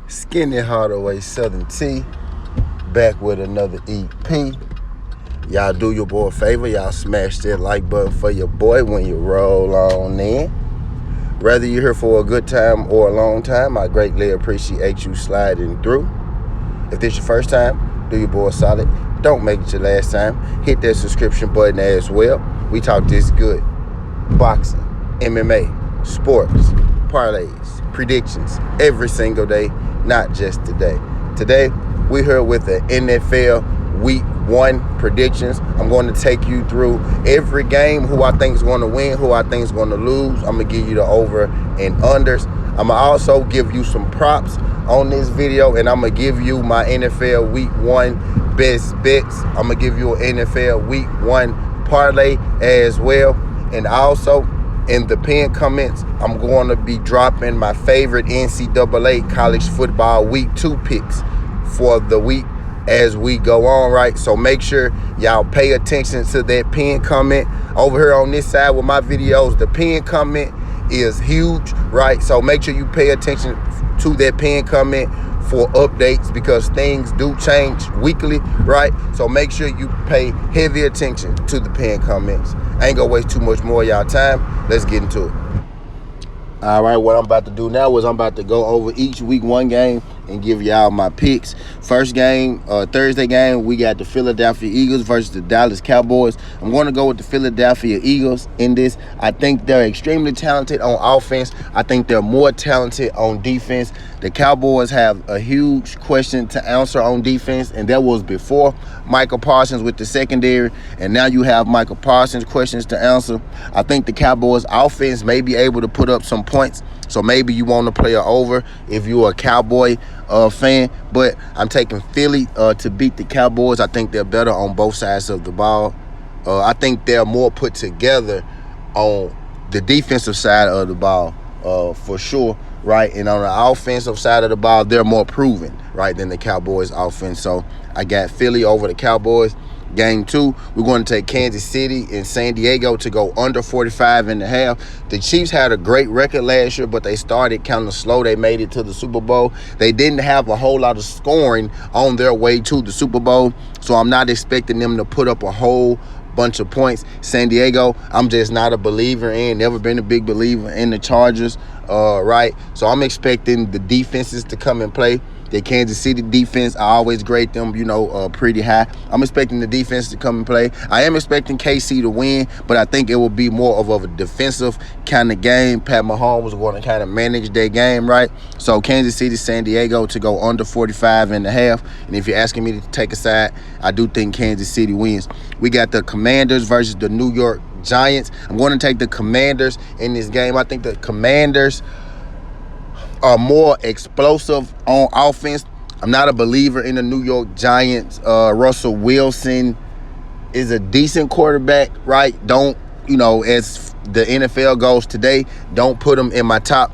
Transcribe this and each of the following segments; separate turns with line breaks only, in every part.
Skinny Hardaway Southern T, back with another EP. Y'all do your boy a favor, y'all smash that like button for your boy when you roll on in. Whether you're here for a good time or a long time, I greatly appreciate you sliding through. If this your first time, do your boy solid. Don't make it your last time. Hit that subscription button as well. We talk this good. Boxing, MMA, sports, parlays, predictions, every single day, not just today. Today, we're here with the NFL Week 1 predictions. I'm going to take you through every game, who I think is going to win, who I think is going to lose. I'm going to give you the over and unders. I'm going to also give you some props on this video, and I'm going to give you my NFL Week 1 best bets. I'm going to give you an NFL Week 1 parlay as well. And also, in the pinned comments, I'm going to be dropping my favorite NCAA college football Week 2 picks for the week as we go on, right? So make sure y'all pay attention to that pinned comment. Over here on this side with my videos, the pinned comment is huge, right? So make sure you pay attention to that pinned comment for updates, because things do change weekly, right? So make sure you pay heavy attention to the pinned comments. I ain't gonna waste too much more of y'all time. Let's get into it. All right, what I'm about to do now is I'm about to go over each Week 1 game and give y'all my picks. First game, Thursday game, we got the Philadelphia Eagles versus the Dallas Cowboys. I'm going to go with the Philadelphia Eagles in this. I think they're extremely talented on offense. I think they're more talented on defense. The Cowboys have a huge question to answer on defense, and that was before Michael Parsons with the secondary, and now you have Michael Parsons questions to answer. I think the Cowboys offense may be able to put up some points, so maybe you want to play an over if you're a Cowboy fan, but I'm taking Philly to beat the Cowboys. I think they're better on both sides of the ball. I think they're more put together on the defensive side of the ball, for sure, right? And on the offensive side of the ball, they're more proven, right, than the Cowboys offense. So I got Philly over the Cowboys. Game 2, we're going to take Kansas City and San Diego to go under 45.5. The Chiefs had a great record last year, but they started kind of slow. They made it to the Super Bowl. They didn't have a whole lot of scoring on their way to the Super Bowl, so I'm not expecting them to put up a whole bunch of points. San Diego, I'm just not a believer in. Never been a big believer in the Chargers, right? So I'm expecting the defenses to come and play. The Kansas City defense, I always grade them, pretty high. I'm expecting the defense to come and play. I am expecting KC to win, but I think it will be more of a defensive kind of game. Pat Mahomes is going to kind of manage that game, right? So Kansas City, San Diego to go under 45.5. And if you're asking me to take a side, I do think Kansas City wins. We got the Commanders versus the New York Giants. I'm going to take the Commanders in this game. I think the Commanders are more explosive on offense. I'm not a believer in the New York Giants. Russell Wilson is a decent quarterback, right? Don't, as the NFL goes today, don't put him in my top.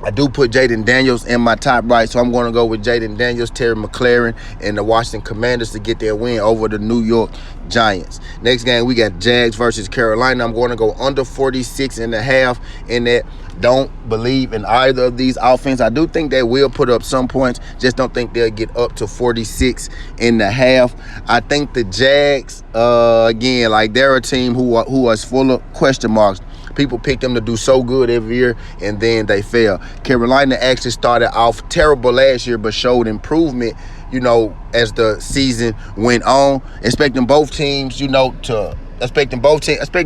I do put Jaden Daniels in my top, right? So I'm going to go with Jaden Daniels, Terry McLaurin, and the Washington Commanders to get their win over the New York Giants. Next game, we got Jags versus Carolina. I'm going to go under 46.5 in that. Don't believe in either of these offense. I do think they will put up some points. Just don't think they'll get up to 46.5. I think the Jags, again, like they're a team who is full of question marks. People pick them to do so good every year, and then they fail. Carolina actually started off terrible last year, but showed improvement, as the season went on. Expecting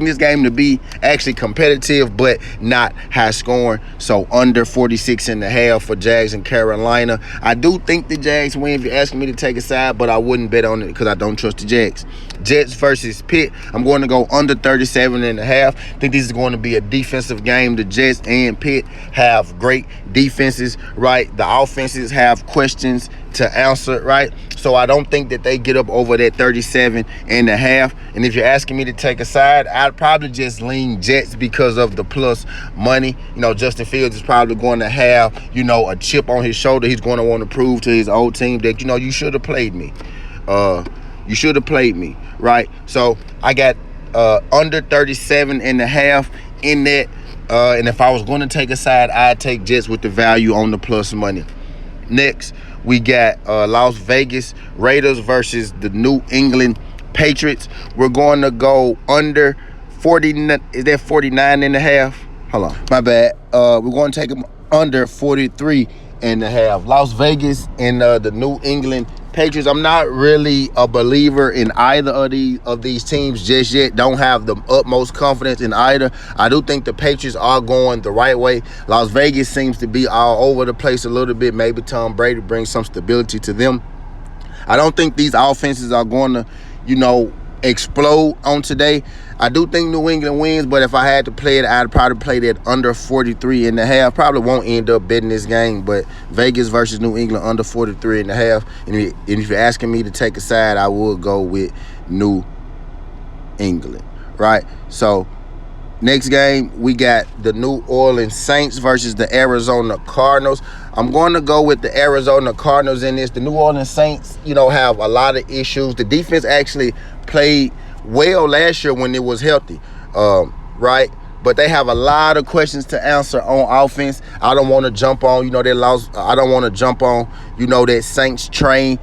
this game to be actually competitive, but not high scoring. So under 46.5 for Jags and Carolina. I do think the Jags win if you're asking me to take a side, but I wouldn't bet on it because I don't trust the Jags. Jets versus Pitt. I'm going to go under 37.5. I think this is going to be a defensive game. The Jets and Pitt have great defenses, right? The offenses have questions to answer, right? So I don't think that they get up over that 37.5. And if you're asking me to take a side, I'd probably just lean Jets because of the plus money. Justin Fields is probably going to have, a chip on his shoulder. He's going to want to prove to his old team that, you should have played me. You should have played me, right? So I got under 37.5 in that. And if I was going to take a side, I'd take Jets with the value on the plus money. Next, we got Las Vegas Raiders versus the New England Patriots. We're going to go under 40. Is that 49 and a half? Hold on, my bad. We're going to take them under 43 and a half. Las Vegas and the New England Patriots. I'm not really a believer in either of these teams just yet. Don't have the utmost confidence in either. I do think the Patriots are going the right way. Las Vegas seems to be all over the place a little bit. Maybe Tom Brady brings some stability to them. I don't think these offenses are going to, explode on today. I do think New England wins, but if I had to play it, I'd probably play that under 43 and a half. Probably won't end up betting this game, but Vegas versus New England under 43 and a half. And if you're asking me to take a side, I would go with New England, right? So next game, we got the New Orleans Saints versus the Arizona Cardinals. I'm going to go with the Arizona Cardinals in this. The New Orleans Saints, have a lot of issues. The defense actually played well last year when it was healthy, right? But they have a lot of questions to answer on offense. I don't want to jump on, they lost. I don't want to jump on, that Saints train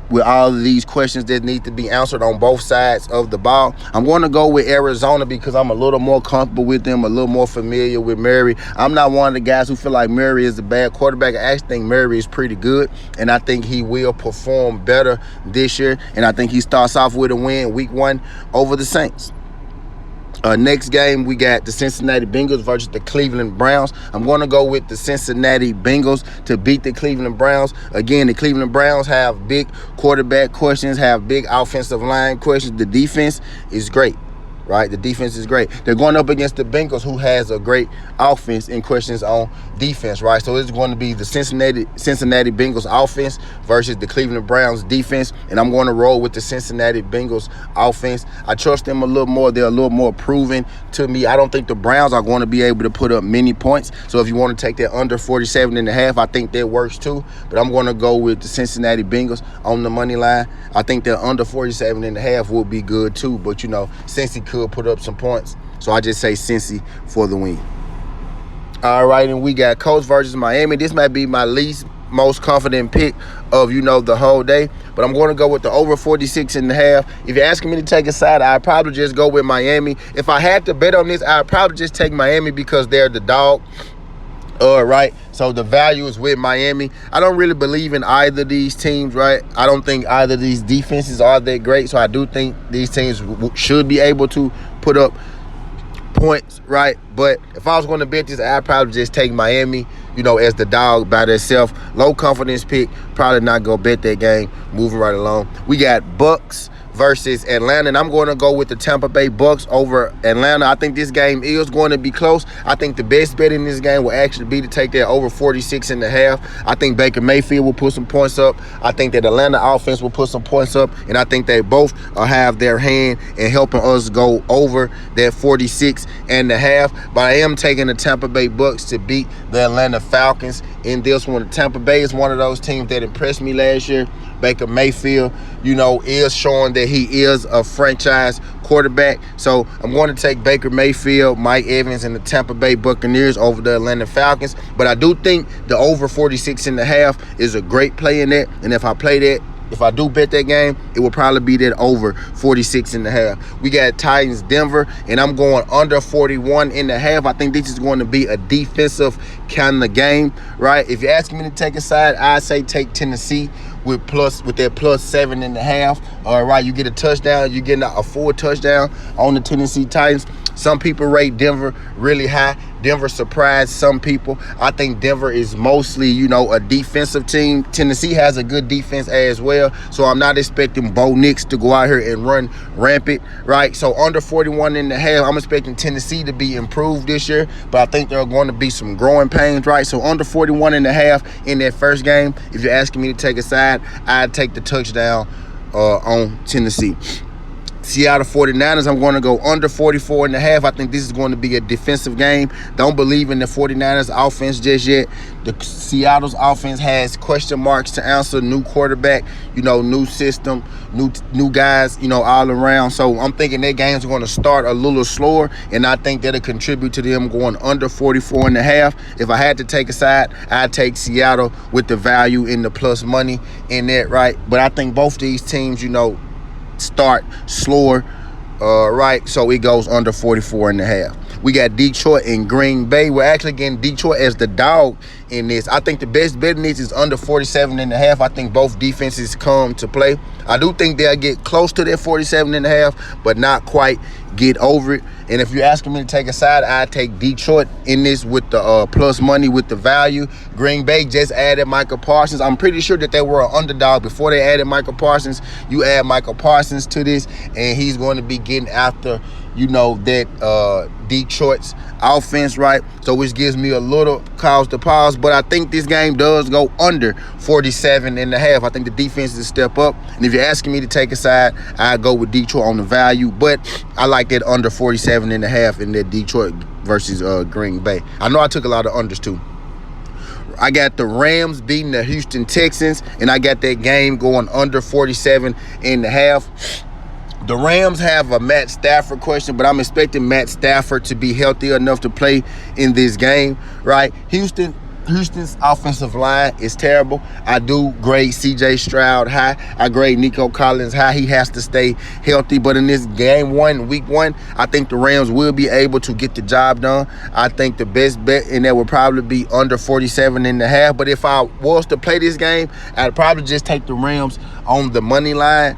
with all of these questions that need to be answered on both sides of the ball. I'm going to go with Arizona because I'm a little more comfortable with them, a little more familiar with Murray. I'm not one of the guys who feel like Murray is a bad quarterback. I actually think Murray is pretty good, and I think he will perform better this year, and I think he starts off with a win week 1 over the Saints. Next game, we got the Cincinnati Bengals versus the Cleveland Browns. I'm going to go with the Cincinnati Bengals to beat the Cleveland Browns. Again, the Cleveland Browns have big quarterback questions, have big offensive line questions. The defense is great, right? The defense is great. They're going up against the Bengals, who has a great offense and questions on defense, right? So it's going to be the Cincinnati Bengals offense versus the Cleveland Browns defense, and I'm going to roll with the Cincinnati Bengals offense. I trust them a little more. They're a little more proven to me. I don't think the Browns are going to be able to put up many points. So if you want to take that under 47 and a half, I think that works too. But I'm going to go with the Cincinnati Bengals on the money line. I think that under 47 and a half will be good too. But Cincy could put up some points. So I just say Cincy for the win. All right, and we got Colts versus Miami. This might be my least most confident pick of, the whole day. But I'm going to go with the over 46 and a half. If you're asking me to take a side, I'd probably just go with Miami. If I had to bet on this, I'd probably just take Miami because they're the dog. Right, so the value is with Miami. I don't really believe in either of these teams, right? I don't think either of these defenses are that great. So I do think these teams should be able to put up points, right? But if I was going to bet this, I'd probably just take Miami, as the dog by themselves. Low confidence pick, probably not going to bet that game. Moving right along. We got Bucks versus Atlanta, and I'm going to go with the Tampa Bay Bucks over Atlanta. I think this game is going to be close. I think the best bet in this game will actually be to take that over 46 and a half. I think Baker Mayfield will put some points up. I think that Atlanta offense will put some points up, and I think they both have their hand in helping us go over that 46 and a half. But I am taking the Tampa Bay Bucks to beat the Atlanta Falcons in this one. Tampa Bay is one of those teams that impressed me last year. Baker Mayfield, is showing that he is a franchise quarterback. So I'm going to take Baker Mayfield, Mike Evans, and the Tampa Bay Buccaneers over the Atlanta Falcons. But I do think the over 46 and a half is a great play in that. And if I do bet that game, it will probably be that over 46 and a half. We got Titans Denver, and I'm going under 41 and a half. I think this is going to be a defensive kind of game, right? If you're asking me to take a side, I say take Tennessee with that plus 7.5. All right, you get a touchdown. You're getting a full touchdown on the Tennessee Titans. Some people rate Denver really high. Denver surprised some people. I think Denver is mostly, a defensive team. Tennessee has a good defense as well. So I'm not expecting Bo Nix to go out here and run rampant, right? So under 41 and a half, I'm expecting Tennessee to be improved this year. But I think there are going to be some growing pains, right? So under 41 and a half in that first game. If you're asking me to take a side, I'd take the touchdown on Tennessee. Seattle 49ers, I'm going to go under 44.5. I think this is going to be a defensive game. Don't believe in the 49ers offense just yet. The Seattle's offense has question marks to answer. New quarterback, new system, new guys, all around. So I'm thinking their games are going to start a little slower, and I think that'll contribute to them going under 44.5. If I had to take a side, I'd take Seattle with the value in the plus money in that, right? But I think both these teams, start slower, right? So it goes under 44.5. We got Detroit and Green Bay. We're actually getting Detroit as the dog in this. I think the best bet in this is under 47.5. I think both defenses come to play. I do think they'll get close to their 47.5, but not quite get over it. And if you're asking me to take a side, I'd take Detroit in this with the plus money with the value. Green Bay just added Michael Parsons. I'm pretty sure that they were an underdog before they added Michael Parsons. You add Michael Parsons to this, and he's going to be getting after, that Detroit's offense, right? So which gives me a little cause to pause. But I think this game does go under 47.5. I think the defense will step up. And if you're asking me to take a side, I go with Detroit on the value. But I like that under 47.5 in that Detroit versus Green Bay. I know I took a lot of unders too. I got the Rams beating the Houston Texans, and I got that game going under 47.5. The Rams have a Matt Stafford question, but I'm expecting Matt Stafford to be healthy enough to play in this game, right? Houston's offensive line is terrible. I do grade C.J. Stroud high. I grade Nico Collins high. He has to stay healthy. But in this week one, I think the Rams will be able to get the job done. I think the best bet in there would probably be under 47.5. But if I was to play this game, I'd probably just take the Rams on the money line,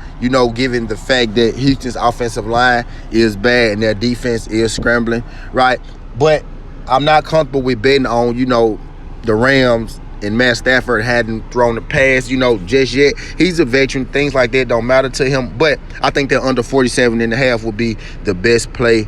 given the fact that Houston's offensive line is bad and their defense is scrambling, right? But I'm not comfortable with betting on, the Rams and Matt Stafford hadn't thrown the pass, just yet. He's a veteran. Things like that don't matter to him. But I think that under 47.5 will be the best play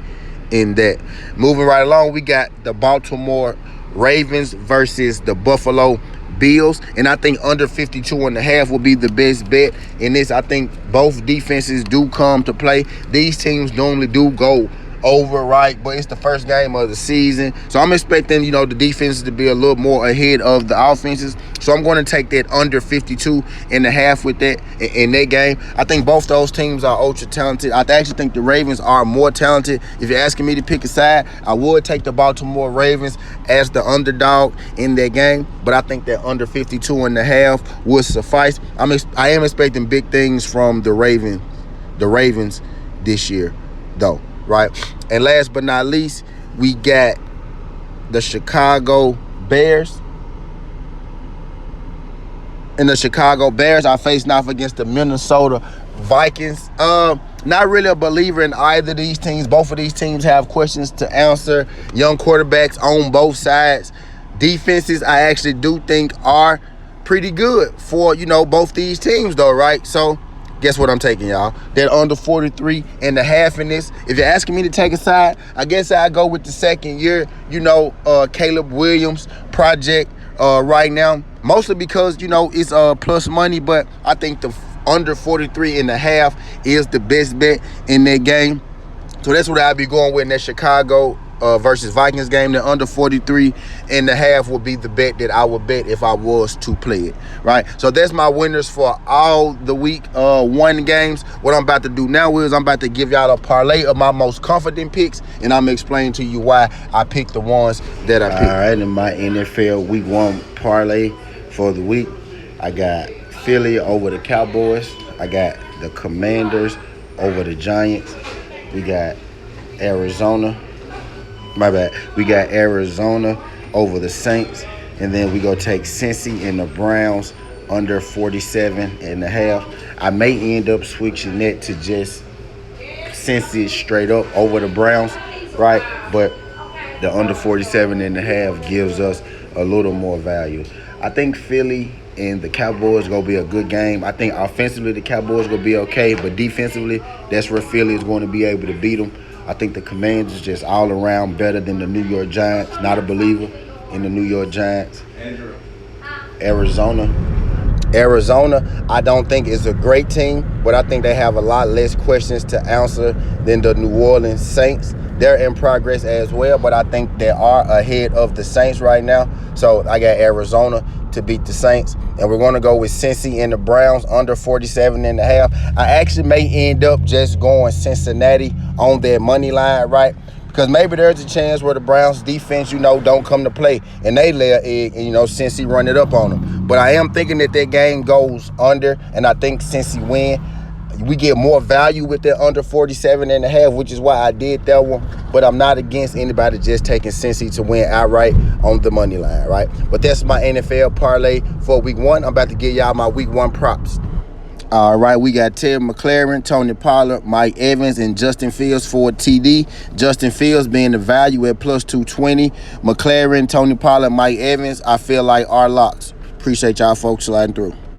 in that. Moving right along, we got the Baltimore Ravens versus the Buffalo Bills, and I think under 52.5 will be the best bet in this. I think both defenses do come to play. These teams normally do go over, right? But it's the first game of the season, so I'm expecting the defenses to be a little more ahead of the offenses. So I'm going to take that under 52.5 with that in that game. I think both those teams are ultra talented. I actually think the Ravens are more talented. If you're asking me to pick a side, I would take the Baltimore Ravens as the underdog in that game, but I think that under 52.5 would suffice. I am expecting big things from the Ravens this year, though. Right. And last but not least, we got the Chicago Bears. And the Chicago Bears are facing off against the Minnesota Vikings. Not really a believer in either of these teams. Both of these teams have questions to answer. Young quarterbacks on both sides. Defenses, I actually do think are pretty good for, both these teams, though, right? So guess what I'm taking, y'all? That under 43.5 in this. If you're asking me to take a side, I guess I go with the second year, Caleb Williams project right now. Mostly because, it's plus money, but I think the under 43.5 is the best bet in that game. So that's what I'll be going with in that Chicago versus Vikings game. The under 43.5 will be the bet that I would bet if I was to play it, right? So that's my winners for all the week one games. What I'm about to do now is I'm about to give y'all a parlay of my most confident picks, and I'm explaining to you why I picked the ones that I picked. All right, in my NFL week one parlay for the week, I got Philly over the Cowboys. I got the Commanders over the Giants. We got Arizona. We got Arizona over the Saints. And then we go take Cincy and the Browns under 47.5. I may end up switching that to just Cincy straight up over the Browns, right? But the under 47.5 gives us a little more value. I think Philly and the Cowboys going to be a good game. I think offensively the Cowboys going to be okay, but defensively, that's where Philly is going to be able to beat them. I think the Commanders just all around better than the New York Giants. Not a believer in the New York Giants. Arizona Arizona, I don't think is a great team, but I think they have a lot less questions to answer than the New Orleans Saints. They're in progress as well, but I think they are ahead of the Saints right now. So I got Arizona to beat the Saints. And we're going to go with Cincy and the Browns under 47.5. I actually may end up just going Cincinnati on their money line, right? Because maybe there's a chance where the Browns defense, don't come to play. And they lay an egg and, Cincy run it up on them. But I am thinking that game goes under, and I think Cincy win. We get more value with that under 47.5, which is why I did that one. But I'm not against anybody just taking Cincy to win outright on the money line, right? But that's my NFL parlay for week 1. I'm about to give y'all my week 1 props. All right, we got Terry McLaurin, Tony Pollard, Mike Evans, and Justin Fields for TD. Justin Fields being the value at plus 220. McLaurin, Tony Pollard, Mike Evans, I feel like are locks. Appreciate y'all folks sliding through.